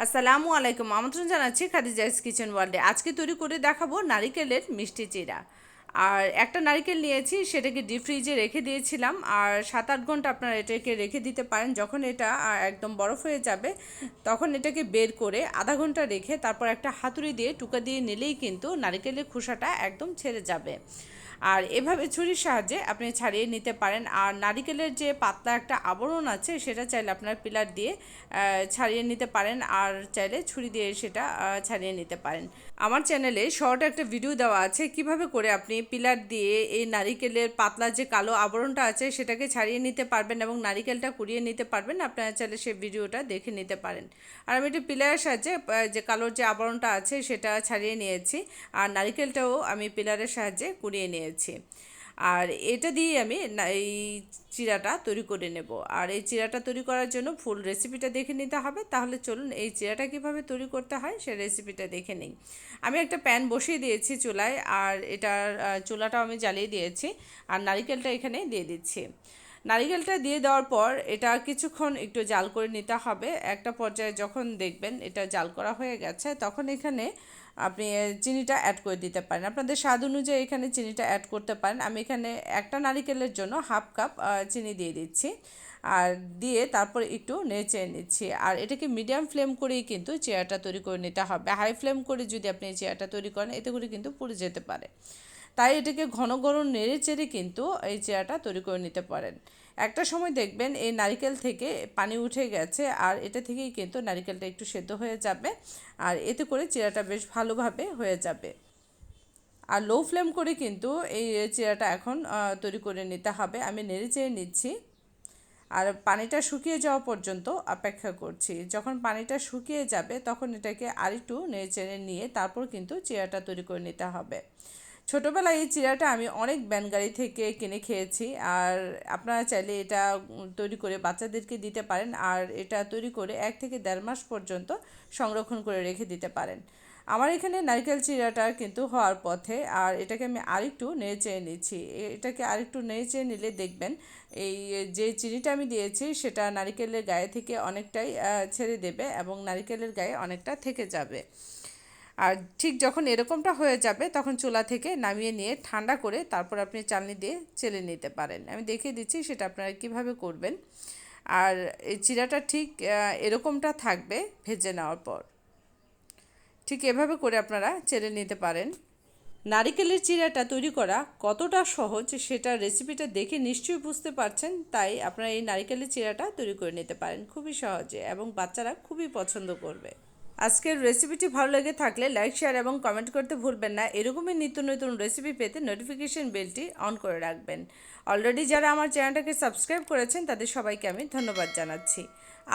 আসসালামু আলাইকুম, আমন্ত্রণ জানাচ্ছি খাদিজাস কিচেন ওয়ার্ল্ডে। আজকে তৈরি করে দেখাবো নারিকেলের মিষ্টি চিড়া। আর একটা নারিকেল নিয়েছি, সেটাকে ডিপ ফ্রিজে রেখে দিয়েছিলাম। আর 7-8 ঘন্টা আপনারা এটাকে রেখে দিতে পারেন। যখন এটা একদম বরফ হয়ে যাবে, তখন এটাকে বের করে আধা ঘন্টা রেখে তারপর একটা হাতুড়ি দিয়ে টুকা দিয়ে নিলেই কিন্তু নারিকেলের খোসাটা একদম ছেড়ে যাবে। আর এভাবে ছুরির সাহায্যে আপনি ছাড়িয়ে নিতে পারেন। আর নারিকেলের যে পাতলা একটা আবরণ আছে, সেটা চাইলে আপনার পিলার দিয়ে ছাড়িয়ে নিতে পারেন, আর চাইলে ছুরি দিয়ে সেটা ছাড়িয়ে নিতে পারেন। আমার চ্যানেলে শর্ট একটা ভিডিও দেওয়া আছে কিভাবে করে আপনি পিলার দিয়ে এই নারিকেলের পাতলা যে কালো আবরণটা আছে সেটাকে ছাড়িয়ে নিতে পারবেন এবং নারিকেলটা কুড়িয়ে নিতে পারবেন। আপনারা চাইলে সেই ভিডিওটা দেখে নিতে পারেন। আর আমি একটু পিলারের সাহায্যে যে কালোর যে আবরণটা আছে সেটা ছাড়িয়ে নিয়েছি, আর নারিকেলটাও আমি পিলারের সাহায্যে কুড়িয়ে নিয়েছি। আর এটা দিয়ে আমি এই চিড়াটা তৈরি করে নেব। আর এই চিড়াটা তৈরি করার জন্য ফুল রেসিপিটা দেখে নিতে হবে। তাহলে চলুন এই চিড়াটা কীভাবে তৈরি করতে হয় সেই রেসিপিটা দেখে নিই। আমি একটা প্যান বসিয়ে দিয়েছি চুলায়, আর এটার চুলাটাও আমি জ্বালিয়ে দিয়েছি। আর নারিকেলটা এখানে দিয়ে দিচ্ছি। নারিকেলটা দিয়ে দেওয়ার পর এটা কিছুক্ষণ একটু জাল করে নিতে হবে। একটা পর্যায়ে যখন দেখবেন এটা জাল করা হয়ে গেছে, তখন এখানে আপনি চিনিটা অ্যাড করে দিতে পারেন। আপনাদের স্বাদ অনুযায়ী এখানে চিনিটা অ্যাড করতে পারেন। আমি এখানে একটা নারিকেলের জন্য 1/2 কাপ চিনি দিয়ে দিচ্ছি। আর দিয়ে তারপর একটু নেড়ে নিচ্ছি। আর এটাকে মিডিয়াম ফ্লেম করেই কিন্তু চিড়াটা তৈরি করে নিতে হবে। হাই ফ্লেম করে যদি আপনি চিড়াটা তৈরি করেন, এতে করে কিন্তু পুড়ে যেতে পারে। তাই এটাকে ঘন ঘন নেড়ে চেড়ে কিন্তু এই চিড়াটা তৈরি করে নিতে পারেন। একটা সময় দেখবেন এই নারিকেল থেকে পানি উঠে গেছে, আর এটা থেকেই কিন্তু নারিকেলটা একটু সেদ্ধ হয়ে যাবে। আর এতে করে চিড়াটা বেশ ভালোভাবে হয়ে যাবে। আর লো ফ্লেম করে কিন্তু এই চিড়াটা এখন তৈরি করে নিতে হবে। আমি নেড়ে চেড়ে নিচ্ছি, আর পানিটা শুকিয়ে যাওয়া পর্যন্ত অপেক্ষা করছি। যখন পানিটা শুকিয়ে যাবে, তখন এটাকে আরেকটু নেড়ে চেড়ে নিয়ে তারপর কিন্তু চিড়াটা তৈরি করে নিতে হবে। ছোটোবেলায় এই চিড়াটা আমি অনেক ব্যানগাড়ি থেকে কিনে খেয়েছি। আর আপনারা চাইলে এটা তৈরি করে বাচ্চাদেরকে দিতে পারেন। আর এটা তৈরি করে 1 থেকে 1.5 মাস পর্যন্ত সংরক্ষণ করে রেখে দিতে পারেন। আমার এখানে নারকেল চিড়াটা কিন্তু হওয়ার পথে, আর এটাকে আমি আরেকটু নেড়ে চেড়ে নিচ্ছি। এটাকে আরেকটু নেড়ে চেড়ে নিলে দেখবেন এই যে চিনিটা আমি দিয়েছি সেটা নারকেলের গায়ে থেকে অনেকটাই ছেড়ে দেবে এবং নারকেলের গায়ে অনেকটা থেকে যাবে। আর ঠিক যখন এরকমটা হয়ে যাবে, তখন চুলা থেকে নামিয়ে নিয়ে ঠান্ডা করে তারপর আপনি চালনি দিয়ে চেলে নিতে পারেন। আমি দেখিয়ে দিচ্ছি সেটা আপনারা কীভাবে করবেন। আর এই চিড়াটা ঠিক এরকমটা থাকবে ভেজে নেওয়ার পর। ঠিক এভাবে করে আপনারা চেলে নিতে পারেন। নারিকেলের চিড়াটা তৈরি করা কতটা সহজ সেটা রেসিপিটা দেখে নিশ্চয়ই বুঝতে পারছেন। তাই আপনারা এই নারিকেলের চিড়াটা তৈরি করে নিতে পারেন খুবই সহজে, এবং বাচ্চারা খুবই পছন্দ করবে। আজকের রেসিপিটি ভালো লেগে থাকলে লাইক, শেয়ার এবং কমেন্ট করতে ভুলবেন না। এরকমই নিত্য নতুন রেসিপি পেতে নোটিফিকেশন বেলটি অন করে রাখবেন। অলরেডি যারা আমার চ্যানেলটাকে সাবস্ক্রাইব করেছেন তাদের সবাইকে আমি ধন্যবাদ জানাচ্ছি।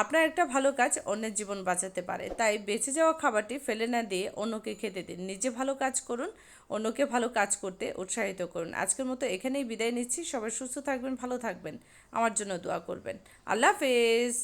আপনার একটা ভালো কাজ অন্যের জীবন বাঁচাতে পারে, তাই বেঁচে যাওয়া খাবারটি ফেলে না দিয়ে অন্যকে খেতে দিন। নিজে ভালো কাজ করুন, অন্যকে ভালো কাজ করতে উৎসাহিত করুন। আজকের মতো এখানেই বিদায় নিচ্ছি। সবাই সুস্থ থাকবেন, ভালো থাকবেন, আমার জন্য দোয়া করবেন। আল্লাহ হাফেজ।